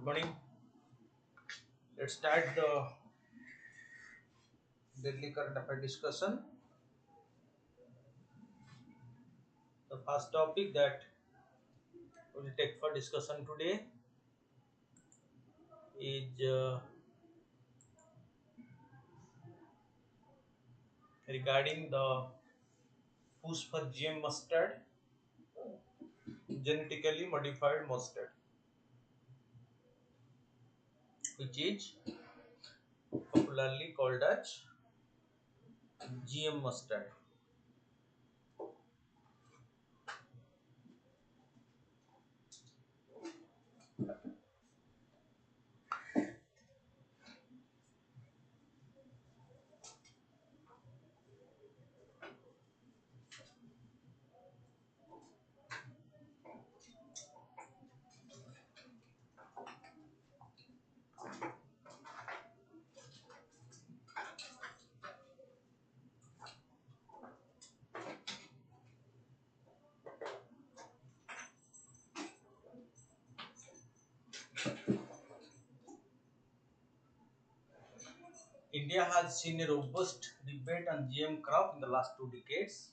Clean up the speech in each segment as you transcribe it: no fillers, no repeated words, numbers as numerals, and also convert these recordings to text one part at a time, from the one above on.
Good morning. Let's start the daily current affair discussion. The first topic that we will take for discussion today is regarding the push for GM mustard, genetically modified mustard, which is popularly called as GM mustard. India has seen a robust debate on GM crop in the last 2 decades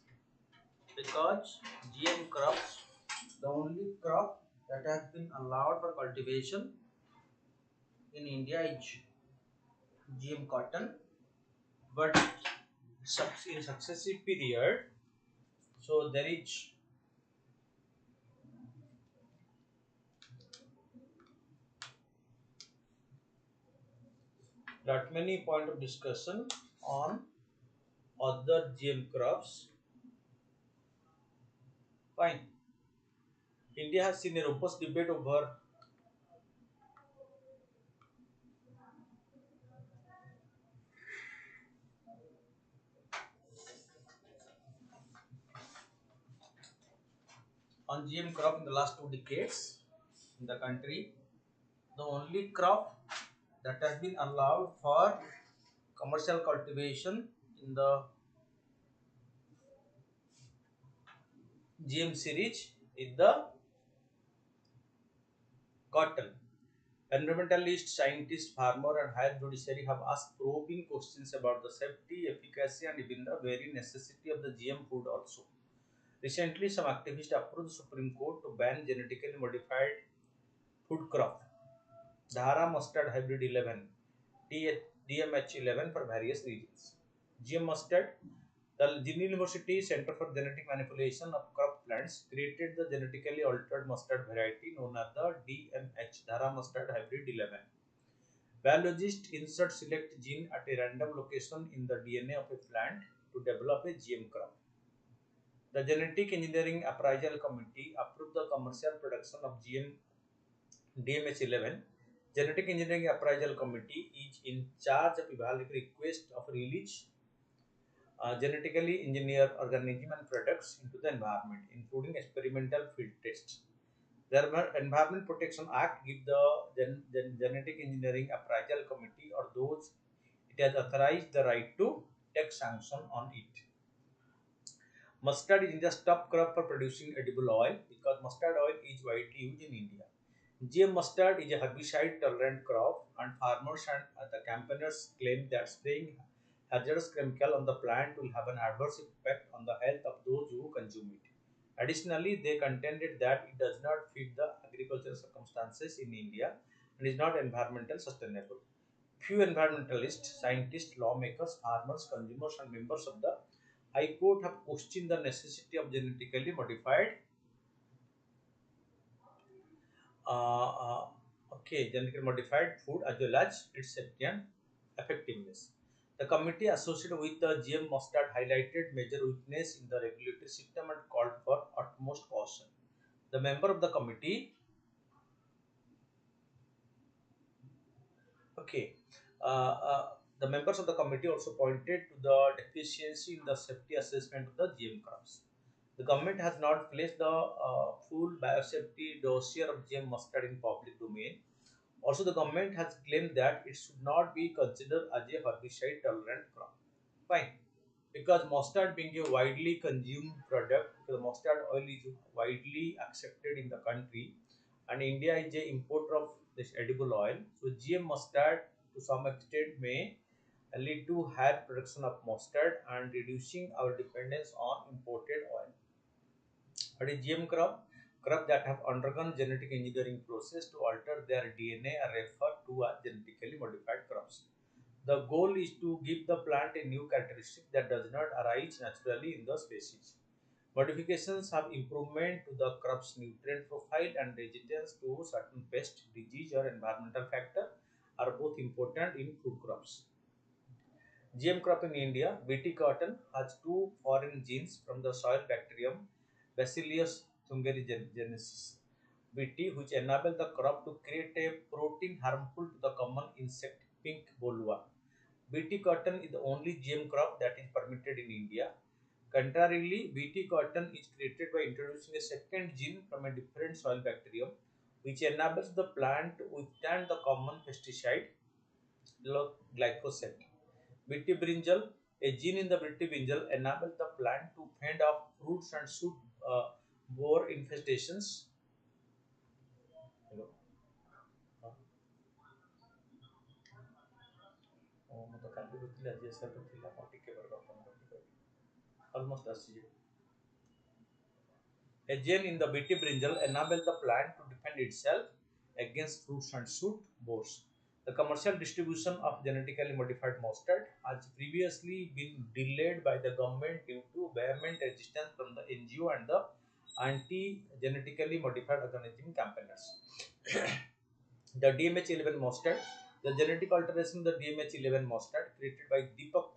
because GM crops, the only crop that has been allowed for cultivation in India is GM cotton, but in successive period, so there is not many point of discussion on other GM crops. Fine. India has seen a robust debate over on GM crop in the last 2 decades in the country. The only crop that has been allowed for commercial cultivation in the GM series is the cotton. Environmentalists, scientists, farmers, and higher judiciary have asked probing questions about the safety, efficacy, and even the very necessity of the GM food also. Recently, some activists approached the Supreme Court to ban genetically modified food crop, Dhara mustard hybrid 11, DMH11 for various reasons. GM mustard, the University Center for Genetic Manipulation of Crop Plants created the genetically altered mustard variety known as the DMH, Dhara mustard hybrid 11. Biologists insert select gene at a random location in the DNA of a plant to develop a GM crop. The Genetic Engineering Appraisal Committee approved the commercial production of GM DMH11. Genetic Engineering Appraisal Committee is in charge of evaluating request of release genetically engineered organisms and products into the environment, including experimental field tests. The Environment Protection Act gives the Genetic Engineering Appraisal Committee or those it has authorized the right to take sanction on it. Mustard is the top crop for producing edible oil because mustard oil is widely used in India. GM mustard is a herbicide-tolerant crop, and farmers and the campaigners claim that spraying hazardous chemical on the plant will have an adverse effect on the health of those who consume it. Additionally, they contended that it does not fit the agricultural circumstances in India and is not environmentally sustainable. Few environmentalists, scientists, lawmakers, farmers, consumers, and members of the High Court have questioned the necessity of genetically modified uh, genetically modified food as well as its safety and effectiveness. The committee associated with the GM mustard highlighted major weakness in the regulatory system and called for utmost caution. The member of the committee, okay, the members of the committee also pointed to the deficiency in the safety assessment of the GM crops. The government has not placed the full biosafety dossier of GM mustard in public domain. Also, the government has claimed that it should not be considered as a herbicide tolerant crop. Fine. Because mustard being a widely consumed product, because mustard oil is widely accepted in the country, and India is a importer of this edible oil. So GM mustard to some extent may lead to higher production of mustard and reducing our dependence on imported oil. But a GM crop that have undergone genetic engineering process to alter their DNA are referred to as genetically modified crops. The goal is to give the plant a new characteristic that does not arise naturally in the species. Modifications have improvement to the crop's nutrient profile and resistance to certain pest, disease or environmental factor are both important in food crops. GM crop in India, BT cotton has two foreign genes from the soil bacterium Bacillus thuringiensis BT, which enable the crop to create a protein harmful to the common insect pink bollworm. BT cotton is the only GM crop that is permitted in India. Contrarily, BT cotton is created by introducing a second gene from a different soil bacterium, which enables the plant to withstand the common pesticide glyphosate. BT brinjal, a gene in the BT brinjal, enables the plant to fend off fruits and shoot borer infestations. Hello. Almost a gene in the BT brinjal enables the plant to defend itself against fruits and shoot borers. The commercial distribution of genetically modified mustard has previously been delayed by the government due to vehement resistance from the NGO and the anti-genetically modified organism campaigners. The DMH11 mustard, the genetic alteration of the DMH11 mustard created by Deepak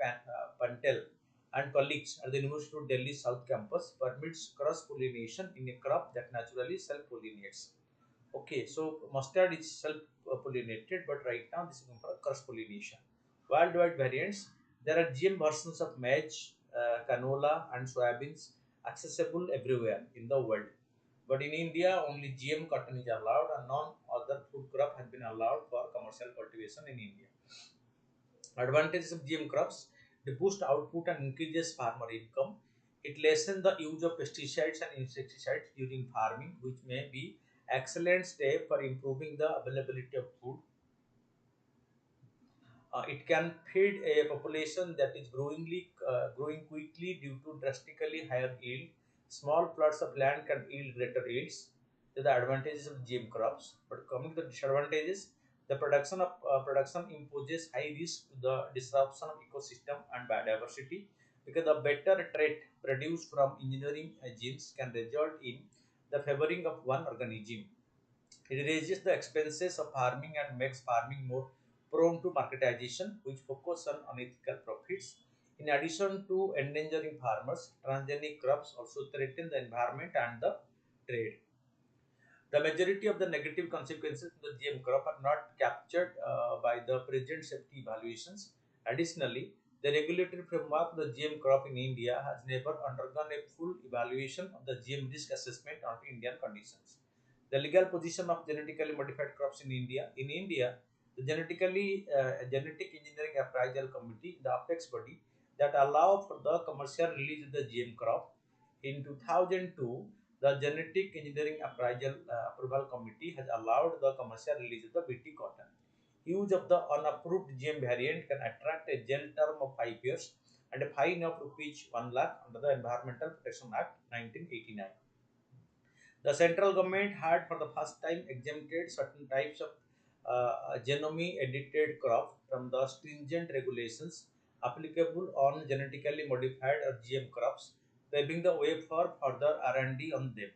Pantel and colleagues at the University of Delhi South Campus permits cross-pollination in a crop that naturally self-pollinates. Okay, so mustard is self-pollinated, but right now this is for cross-pollination. Worldwide variants, there are GM versions of maize, canola and soybeans accessible everywhere in the world. But in India, only GM cotton is allowed and none other food crop has been allowed for commercial cultivation in India. Advantages of GM crops: they boost output and increases farmer income. It lessens the use of pesticides and insecticides during farming, which may be excellent step for improving the availability of food. It can feed a population that is growing quickly due to drastically higher yield. Small plots of land can yield greater yields. These are the advantages of GM crops. But coming to the disadvantages, the production imposes high risk to the disruption of ecosystem and biodiversity, because the better trait produced from engineering genes can result in the favoring of one organism. It raises the expenses of farming and makes farming more prone to marketization, which focus on unethical profits. In addition to endangering farmers, transgenic crops also threaten the environment and the trade. The majority of the negative consequences of the GM crop are not captured by the present safety evaluations. Additionally, the regulatory framework of the GM crop in India has never undergone a full evaluation of the GM risk assessment of Indian conditions. The legal position of genetically modified crops in India. In India, the Genetic Engineering Appraisal Committee, the apex body that allow for the commercial release of the GM crop. In 2002, the Genetic Engineering Approval Committee has allowed the commercial release of the BT cotton. Use of the unapproved GM variant can attract a jail term of 5 years and a fine of rupees 1 lakh under the Environmental Protection Act 1989. The central government had for the first time exempted certain types of genome edited crop from the stringent regulations applicable on genetically modified or GM crops, paving the way for further R&D on them.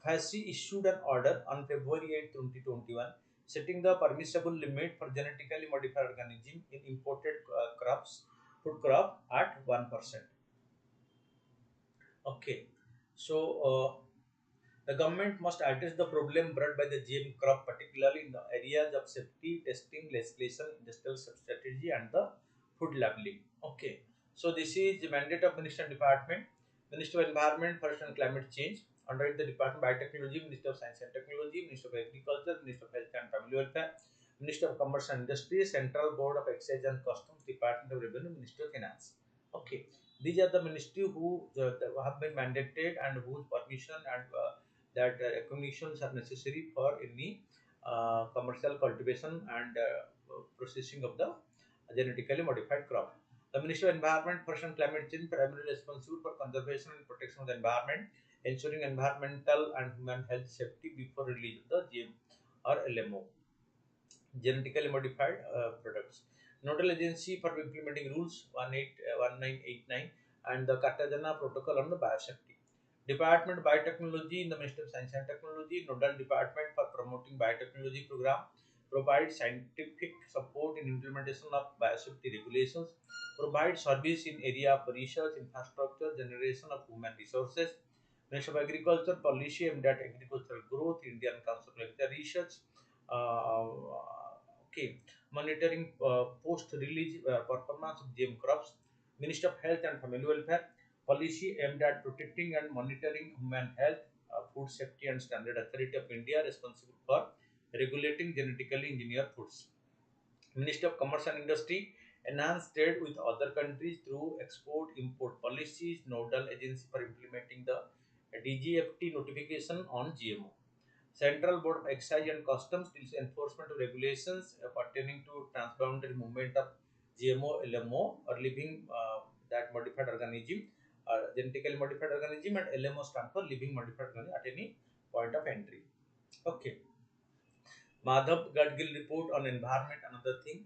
FASI issued an order on February 8, 2021, setting the permissible limit for genetically modified organisms in imported food crop at 1%. Okay, so the government must address the problem brought by the GM crop, particularly in the areas of safety, testing, legislation, industrial strategy, and the food labeling. Okay, so this is the mandate of Minister Department, Minister of Environment, Forest and Climate Change. Under the Department of Biotechnology, Minister of Science and Technology, Minister of Agriculture, Minister of Health and Family Welfare, Minister of Commerce and Industry, Central Board of Excise and Customs, Department of Revenue, Minister of Finance. Okay, these are the ministry who have been mandated and whose permission and that recognitions are necessary for any commercial cultivation and processing of the genetically modified crop. The Ministry of Environment, Forest and Climate Change primarily responsible for conservation and protection of the environment, ensuring environmental and human health safety before release of the GM or LMO, genetically modified products. Nodal agency for implementing rules 1989 and the Cartagena Protocol on the biosafety. Department of Biotechnology in the Ministry of Science and Technology, nodal department for promoting biotechnology program, provides scientific support in implementation of biosafety regulations, provide service in area of research, infrastructure, generation of human resources. Ministry of Agriculture policy aimed at agricultural growth, Indian Council of Agriculture Research, uh, okay, monitoring post-release performance of GM crops. Ministry of Health and Family Welfare policy aimed at protecting and monitoring human health, Food Safety and Standard Authority of India responsible for regulating genetically engineered foods. Ministry of Commerce and Industry enhance trade with other countries through export-import policies, nodal agency for implementing the DGFT notification on GMO. Central Board of Excise and Customs deals enforcement of regulations pertaining to transboundary movement of GMO, LMO, or living that modified organism, genetically modified organism, and LMO stand for living modified organism at any point of entry. Okay. Madhav Gadgil report on environment, another thing.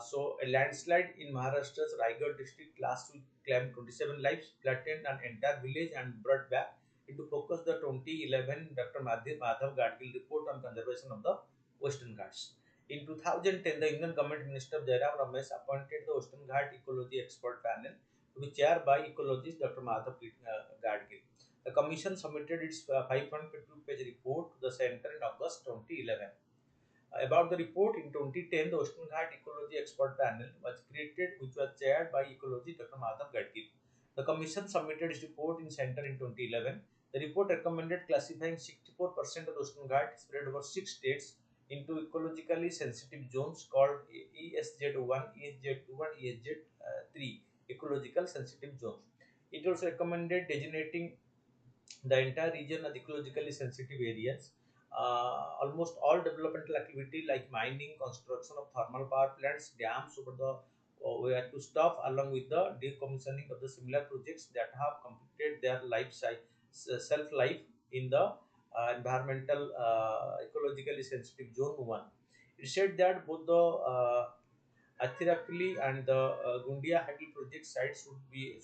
So a landslide in Maharashtra's Raigad district last week claimed 27 lives, flattened an entire village and brought back into focus the 2011 Dr. Madhav Gadgil report on conservation of the Western Ghats. In 2010, the Indian Government Minister Jairam Ramesh appointed the Western Ghat Ecology Expert Panel to be chaired by ecologist Dr. Madhav Gadgil. The commission submitted its 5.52-page report to the center in August 2011. About the report, in 2010, the Western Ghat Ecology Expert Panel was created, which was chaired by ecologist Dr. Madhav Gadgil. The Commission submitted its report in Center in 2011. The report recommended classifying 64% of the Western Ghat spread over 6 states into ecologically sensitive zones called ESZ1, ESZ2, and ESZ3 ecological sensitive zones. It also recommended designating the entire region as ecologically sensitive areas. Almost all developmental activity like mining, construction of thermal power plants, dams over the we have to stop, along with the decommissioning of the similar projects that have completed their self life in the environmental ecologically sensitive zone 1. It said that both the Athirapalli and the Gundia Hagil project sites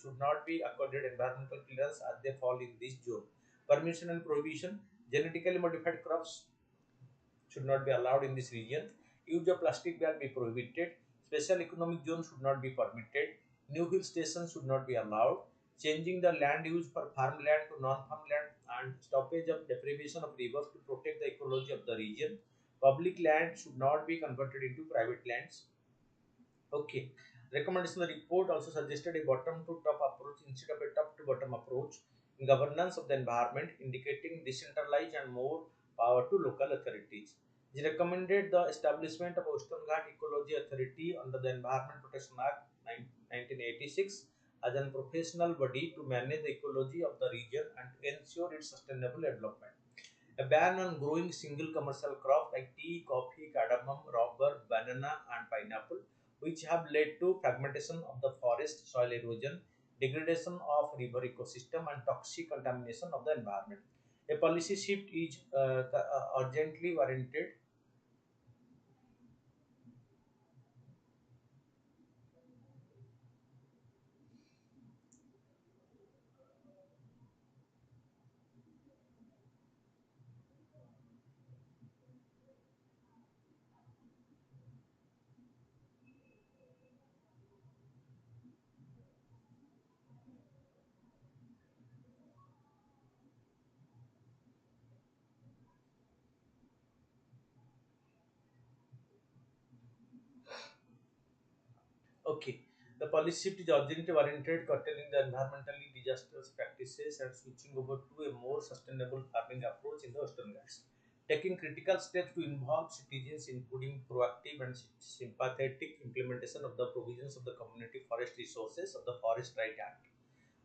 should not be accorded environmental clearance as they fall in this zone. Permission and prohibition: genetically modified crops should not be allowed in this region. Use of plastic bag be prohibited. Special economic zones should not be permitted. New hill stations should not be allowed. Changing the land use for farmland to non-farmland and stoppage of deprivation of rivers to protect the ecology of the region. Public land should not be converted into private lands. Okay. Recommendation of the report also suggested a bottom to top approach instead of a top to bottom approach in governance of the environment, indicating decentralized and more power to local authorities. It recommended the establishment of Western Ghat Ecology Authority under the Environment Protection Act 1986 as a professional body to manage the ecology of the region and to ensure its sustainable development. A ban on growing single commercial crops like tea, coffee, cardamom, rubber, banana, and pineapple, which have led to fragmentation of the forest, soil erosion, degradation of river ecosystem, and toxic contamination of the environment. A policy shift is urgently warranted. Okay. The policy shift is urgently warranted, curtailing the environmentally disastrous practices and switching over to a more sustainable farming approach in the Western Ghats. Taking critical steps to involve citizens, including proactive and sympathetic implementation of the provisions of the Community Forest Resources of the Forest Right Act.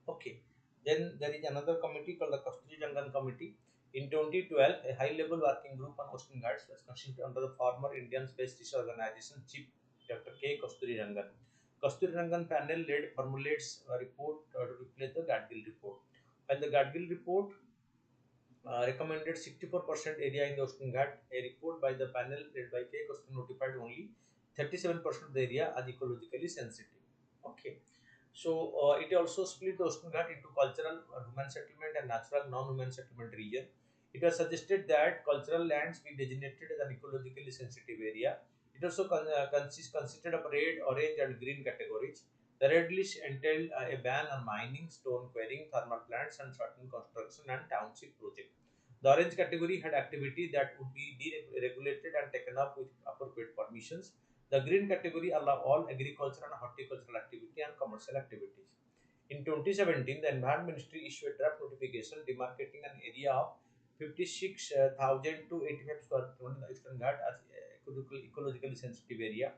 Okay. Then there is another committee called the Kasturi Jangan Committee. In 2012, a high-level working group on Ocean Guards was constituted under the former Indian Space Research Organization Chief Dr. K. Kasturi Rangan. Kasturi Rangan panel led formulates a report to replace the Gadgil report. While the Gadgil report recommended 64% area in the Ocean Ghat, a report by the panel led by K. Kasturi notified only 37% of the area as ecologically sensitive. Okay. So it also split the Ocean Ghat into cultural human settlement and natural non-human settlement region. It was suggested that cultural lands be designated as an ecologically sensitive area. It also consisted of red, orange, and green categories. The red list entailed a ban on mining, stone quarrying, thermal plants, and certain construction and township projects. The orange category had activity that would be deregulated and taken up with appropriate permissions. The green category allow all agricultural and horticultural activity and commercial activities. In 2017, the Environment Ministry issued a draft notification demarcating an area of 56,000 to 85 square kilometers in the Eastern Ghat as ecologically sensitive area,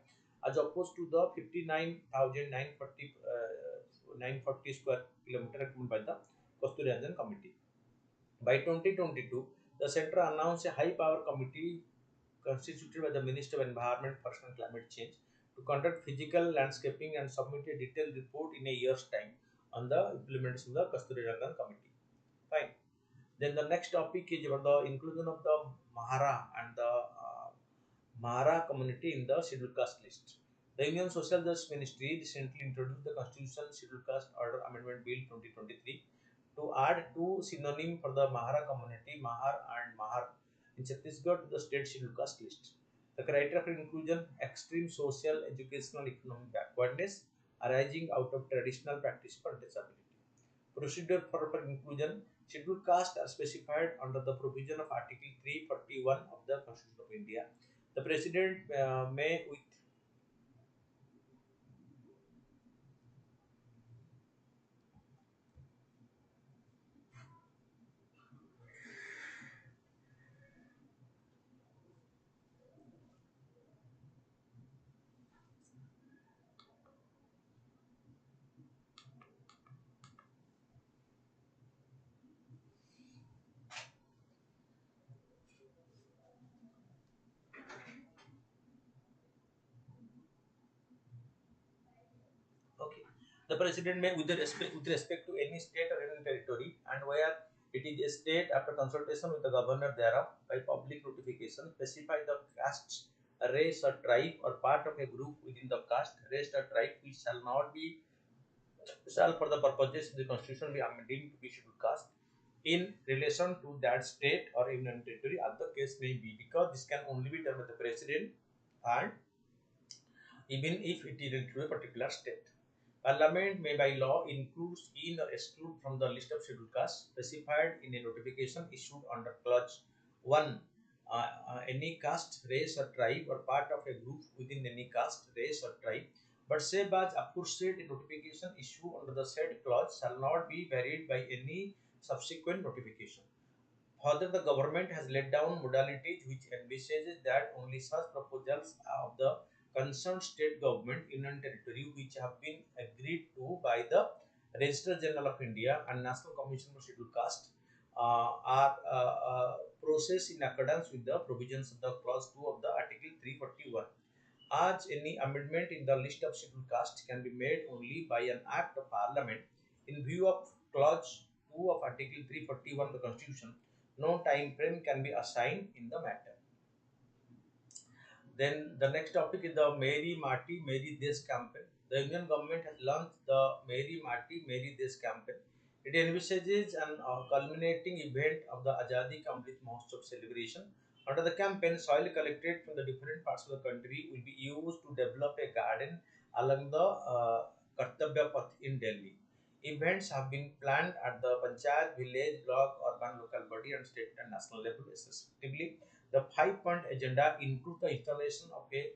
as opposed to the 59,940 square kilometer recommended by the Kasturi Ranjan Committee. By 2022, the Centre announced a high-power committee constituted by the Minister of Environment, Forest and Climate Change to conduct physical landscaping and submit a detailed report in a year's time on the implementation of the Kasturi Rangan Committee. Fine. Then the next topic is about the inclusion of the Mahara and the Mahara community in the scheduled caste list. The Union Social Justice Ministry recently introduced the Constitution Scheduled Caste Order Amendment Bill 2023 to add two synonyms for the Mahara community, Mahar and Mahar, in Chhattisgarh to the state scheduled caste list. The criteria for inclusion: extreme social, educational, economic backwardness arising out of traditional practice for disability. Procedure for inclusion: scheduled caste are specified under the provision of Article 341 of the Constitution of India. The President may, with okay. The President may, with respect to any state or any territory, and where it is a state, after consultation with the governor thereof, by public notification, specify the caste, race, or tribe, or part of a group within the caste, race, or tribe which shall not be shall, for the purposes of the Constitution, be deemed to be scheduled caste in relation to that state or union territory, as the case may be, because this can only be done by the President, and even if it is related to a particular state. Parliament may by law include in or exclude from the list of scheduled castes specified in a notification issued under clause 1 any caste, race or tribe or part of a group within any caste, race or tribe, but save as aforesaid a notification issued under the said clause shall not be varied by any subsequent notification. Further, the government has laid down modalities which envisages that only such proposals of the concerned state government, union territory, which have been agreed to by the Registrar General of India and National Commission for Scheduled Caste, are processed in accordance with the provisions of the clause 2 of the Article 341. As any amendment in the list of scheduled castes can be made only by an act of parliament in view of clause 2 of Article 341 of the Constitution, no time frame can be assigned in the matter. Then the next topic is the Meri Mati Meri Desh campaign. The Union government has launched the Meri Mati Meri Desh campaign. It envisages an culminating event of the Azadi ka Amrit Mahotsav celebration. Under the campaign, soil collected from the different parts of the country will be used to develop a garden along the Kartavya Path in Delhi. Events have been planned at the Panchayat, village, block, urban, local body, and state and national level, respectively. The 5-point agenda includes the installation of a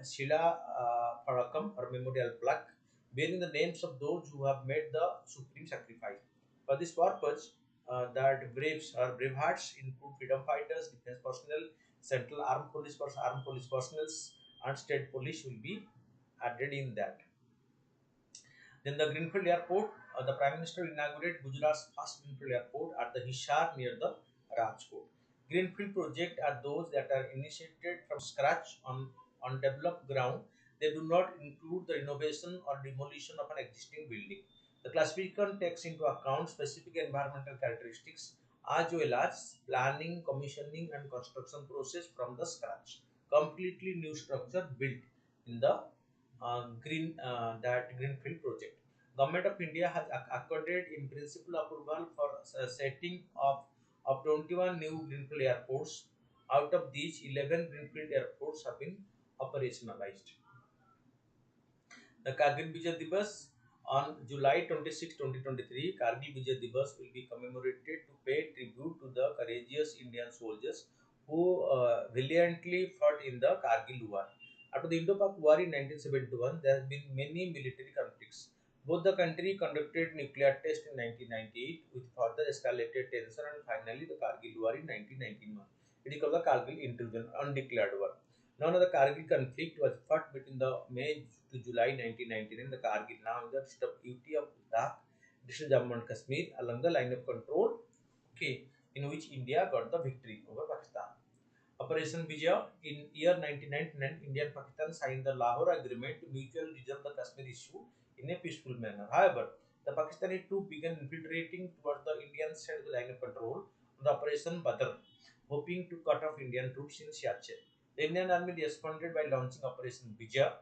Shila Parakam or memorial plaque bearing the names of those who have made the supreme sacrifice. For this purpose, that braves or bravehearts include freedom fighters, defense personnel, central armed police personnel, and state police will be added in that. Then the Greenfield Airport, the Prime Minister inaugurated Gujarat's first Greenfield Airport at the Hisar near the Rajkot. Greenfield projects are those that are initiated from scratch on developed ground. They do not include the renovation or demolition of an existing building. The classification takes into account specific environmental characteristics as well as planning, commissioning, and construction process from the scratch. Completely new structure built in the that greenfield project. Government of India has accorded in principle approval for setting of 21 new greenfield airports. Out of these, 11 greenfield airports have been operationalized. The Kargil Vijay Divas on July 26, 2023, Kargil Vijay Divas will be commemorated to pay tribute to the courageous Indian soldiers who valiantly fought in the Kargil War. After the Indo-Pak War in 1971, there have been many military conflicts. Both the country conducted nuclear tests in 1998 with further escalated tension and finally the Kargil War in 1991. It is called the Kargil Intrusion, undeclared war. None of the Kargil conflict was fought between the May to July 1999. The Kargil now in the district of UT of Ladakh, district Jammu and Kashmir along the line of control, okay, in which India got the victory over Pakistan. Operation Vijay in year 1999, India and Pakistan signed the Lahore Agreement to mutually resolve the Kashmir issue in a peaceful manner. However, the Pakistani troops began infiltrating towards the Indian side of the line of control on the Operation Badr, hoping to cut off Indian troops in Siachen. The Indian Army responded by launching Operation Vijay.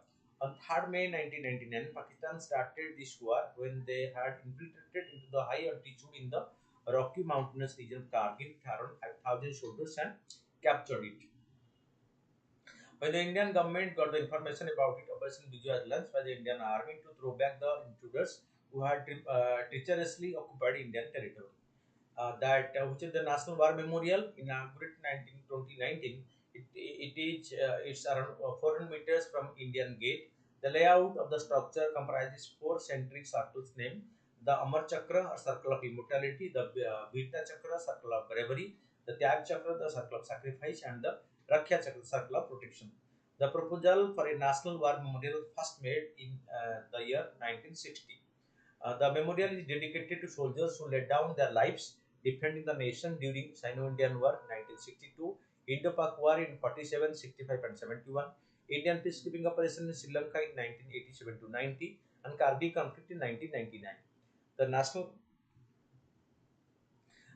On 3rd May 1999, Pakistan started this war when they had infiltrated into the high altitude in the Rocky Mountainous region of Kargil, around 5,000 soldiers and captured it. When the Indian government got the information about it, Operation Vijay was launched by the Indian Army to throw back the intruders who had treacherously occupied Indian territory. Which is the National War Memorial inaugurated 2019. It's around 400 meters from Indian Gate. The layout of the structure comprises four centric circles named the Amar Chakra or Circle of Immortality, the Virta Chakra, Circle of Bravery, the Tyag Chakra, the Circle of Sacrifice, and the Rakhya Chakra, Circle of Protection. The proposal for a National War Memorial was first made in the year 1960. The memorial is dedicated to soldiers who laid down their lives defending the nation during Sino-Indian War 1962, Indo-Pak War in 47, 65 and 71, Indian peacekeeping operation in Sri Lanka in 1987 to 90 and Kargil conflict in 1999. The National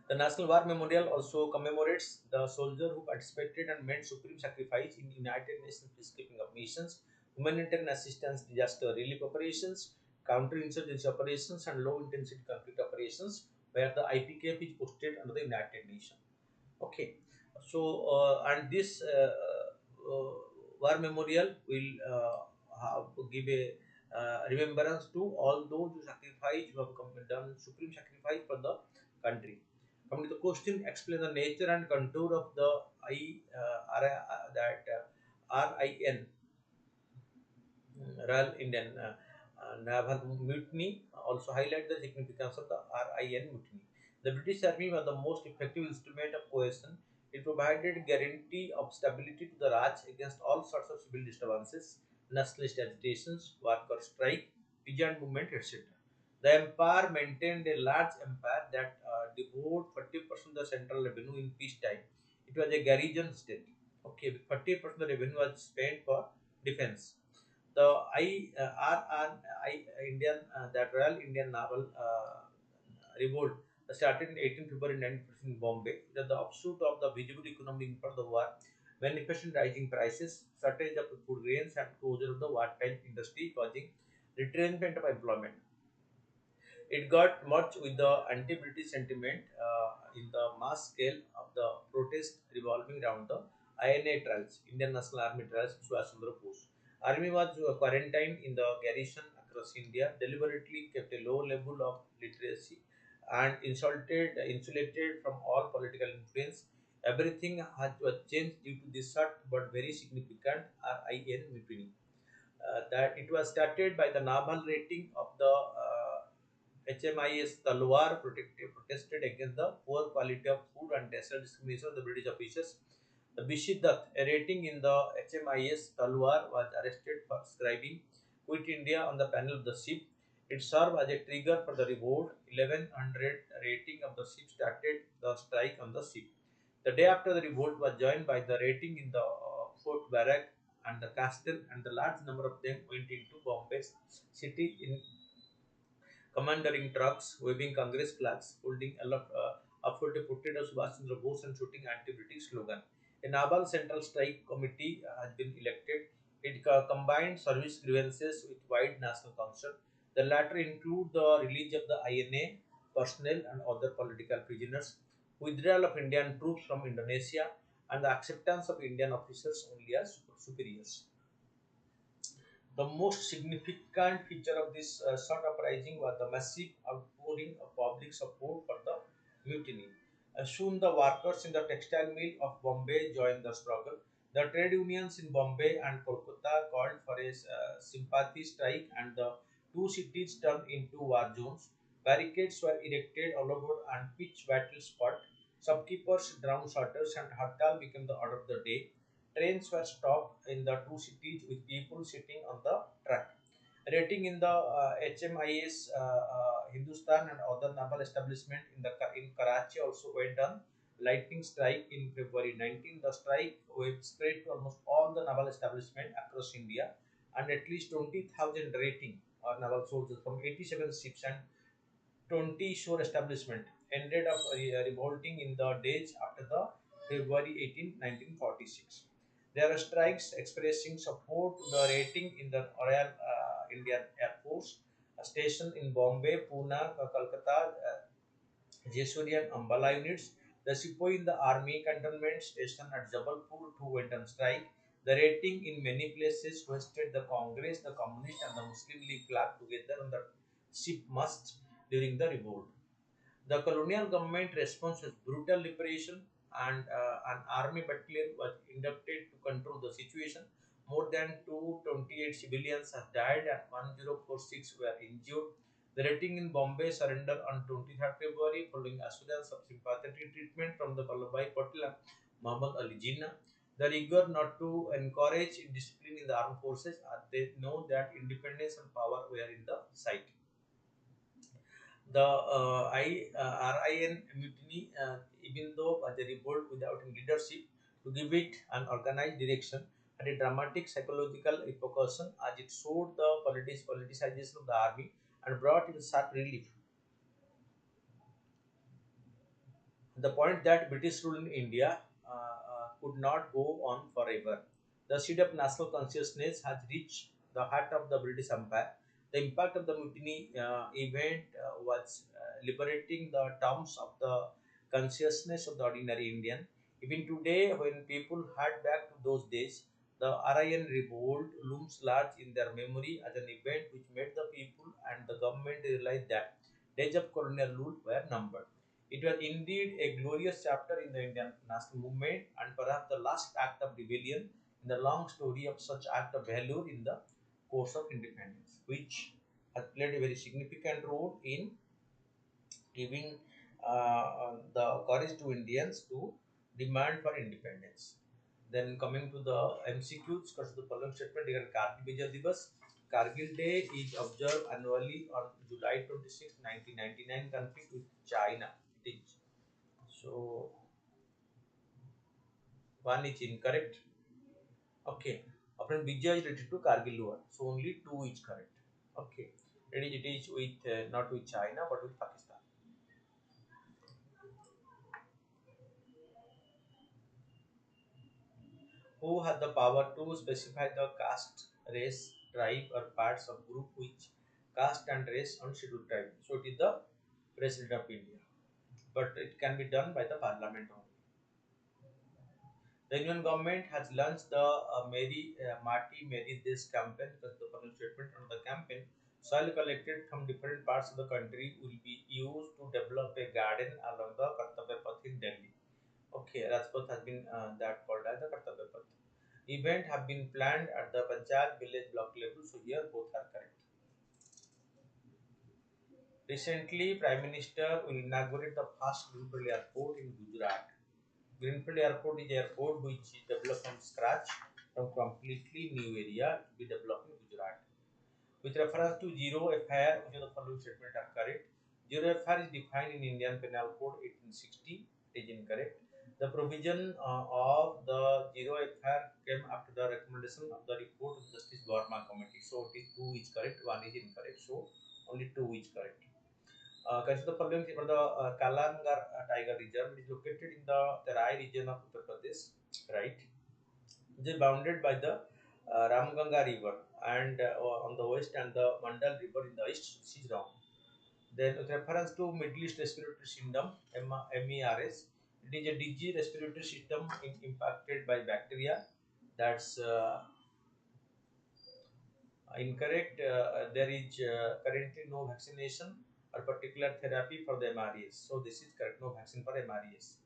the National War Memorial also commemorates the soldiers who participated and made supreme sacrifice in United Nations peacekeeping missions, humanitarian assistance, disaster relief operations, counterinsurgency operations, and low-intensity conflict operations, where the IPKF is posted under the United Nations. Okay, so and this war memorial will give a remembrance to all those who sacrificed, who have done supreme sacrifice for the country. Coming to the question, explain the nature and contour of the RIN Royal Indian Naval Mutiny. Also highlight the significance of the RIN mutiny. The British Army was the most effective instrument of coercion. It provided guarantee of stability to the Raj against all sorts of civil disturbances, nationalist agitations, worker strike, peasant movement, etc. The empire maintained a large empire that devoured 40% of the central revenue in peacetime. It was a garrison state. Okay, 40% of the revenue was spent for defense. The Indian that Royal Indian Naval Revolt started in 18 February 1914 in Bombay. That the offshoot of the visible economic impact of the war, manifested rising prices, shortage of food grains, and closure of the wartime industry, causing retrenchment of employment. It got merged with the anti-British sentiment in the mass scale of the protest revolving around the INA trials, Indian National Army trials, Subhash Chandra Bose. Army was quarantined in the garrison across India, deliberately kept a low level of literacy, and insulated from all political influence. Everything was changed due to this short but very significant RIN mutiny. That it was started by the naval rating of the HMIS Talwar protested against the poor quality of food and racial discrimination of the British officers. The Bishi Dutt, a rating in the HMIS Talwar, was arrested for scribing "Quit India" on the panel of the ship. It served as a trigger for the revolt. 1100 rating of the ship started the strike on the ship. The day after the revolt was joined by the raiding in the fort barrack and the castle, and the large number of them went into Bombay city in commanding trucks, waving Congress flags, holding upward a portrait of Subhash Chandra Bose and shooting anti-British slogan. A Naval Central Strike Committee has been elected. It combined service grievances with wide national concern. The latter include the release of the INA personnel and other political prisoners, withdrawal of Indian troops from Indonesia, and the acceptance of Indian officers only as superiors. The most significant feature of this short uprising was the massive outpouring of public support for the mutiny. Soon, the workers in the textile mill of Bombay joined the struggle. The trade unions in Bombay and Kolkata called for a sympathy strike, and the two cities turned into war zones. Barricades were erected all over and pitch battles fought. Shopkeepers drowned shutters, and Hartal became the order of the day. Trains were stopped in the two cities with people sitting on the track. Rating in the HMIS Hindustan and other naval establishment in Karachi also went on. Lightning strike in February 19. The strike will spread to almost all the naval establishment across India, and at least 20,000 rating or naval soldiers from 87 ships and 20 shore establishment ended up revolting in the days after the February 18, 1946. There are strikes expressing support to the rating in the Royal Indian Air Force, a station in Bombay, Pune, Kolkata, Jesuri and Ambala units. The Sepoy in the army cantonment station at Jabalpur too went on strike. The rating in many places hoisted the Congress, the Communist and the Muslim League flag together on the ship mast during the revolt. The colonial government response was brutal liberation, and an army battalion was inducted to control the situation. More than 228 civilians have died and 1046 were injured. The rating in Bombay surrendered on 23rd February following assurance of sympathetic treatment from the Vallabhbhai Patel and Muhammad Ali Jinnah. The rigor not to encourage discipline in the armed forces, they know that independence and power were in the sight. The RIN mutiny, even though was a revolt without leadership to give it an organized direction, had a dramatic psychological repercussion as it showed the politicization of the army and brought in sharp relief. The point that British rule in India could not go on forever. The seed of national consciousness has reached the heart of the British Empire. The impact of the mutiny event was liberating the terms of the consciousness of the ordinary Indian. Even today, when people head back to those days, the RIN revolt looms large in their memory as an event which made the people and the government realize that days of colonial rule were numbered. It was indeed a glorious chapter in the Indian national movement and perhaps the last act of rebellion in the long story of such act of valor in the course of independence, which has played a very significant role in giving the courage to Indians to demand for independence. Then coming to the MCQs, because the following statement regarding Kargil Vijay Divas. Kargil Day is observed annually on July 26, 1999, conflict with China. It is. So, one is incorrect. Okay. Upon Vijay is related to Kargil War. So, only two is correct. Okay. It is with, not with China, but with Pakistan. Who had the power to specify the caste, race, tribe, or parts of group which caste and race on scheduled tribe? So it is the President of India, but it can be done by the Parliament only. The Union government has launched the Mary Mati Mary Desh campaign. Because the following statement on the campaign: soil collected from different parts of the country will be used to develop a garden along the Kartavya Path in Delhi. Okay, Rajpath has been that called as the Kartavya Path. Event have been planned at the Panchayat village block level, so here both are correct. Recently, Prime Minister will inaugurate the first Greenfield Airport in Gujarat. Greenfield Airport is airport which is developed from scratch from completely new area to be developed in Gujarat. With reference to zero FIR, which is the following statement are correct. Zero FIR is defined in Indian Penal Code 1860. It is incorrect. The provision of the zero FIR came after the recommendation of the report of Justice Verma Committee. So it is two is correct, one is incorrect. So only two is correct. Consider the following for the Kalangar Tiger Reserve. It is located in the Terai region of Uttar Pradesh, right? It is bounded by the Ramganga River and on the west and the Mandal River in the east. This is wrong. Then with reference to Middle East Respiratory Syndrome, MERS, it is a disease respiratory system impacted by bacteria. That's incorrect. There is currently no vaccination or particular therapy for the MRES. So this is correct. No vaccine for MRES.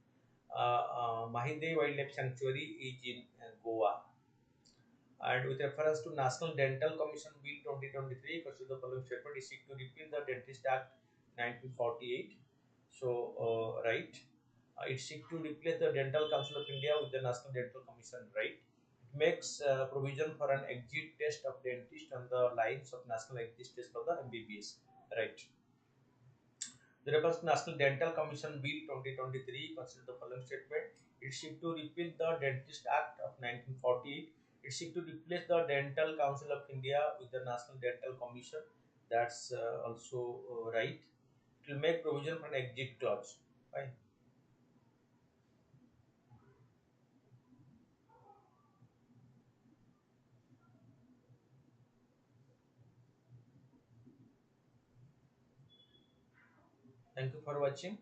Mahindra Wildlife Sanctuary is in Goa. And with reference to National Dental Commission Bill 2023, consider the following statement is seek to repeal the Dentist Act 1948. So, right. It seek to replace the Dental Council of India with the National Dental Commission, right? It makes provision for an exit test of dentist on the lines of national exit test for the MBBS, right? The reference to National Dental Commission Bill 2023 consider the following statement. It seek to repeal the Dentist Act of 1948. It seek to replace the Dental Council of India with the National Dental Commission. That's also right. It will make provision for an exit clause. Fine. Thank you for watching.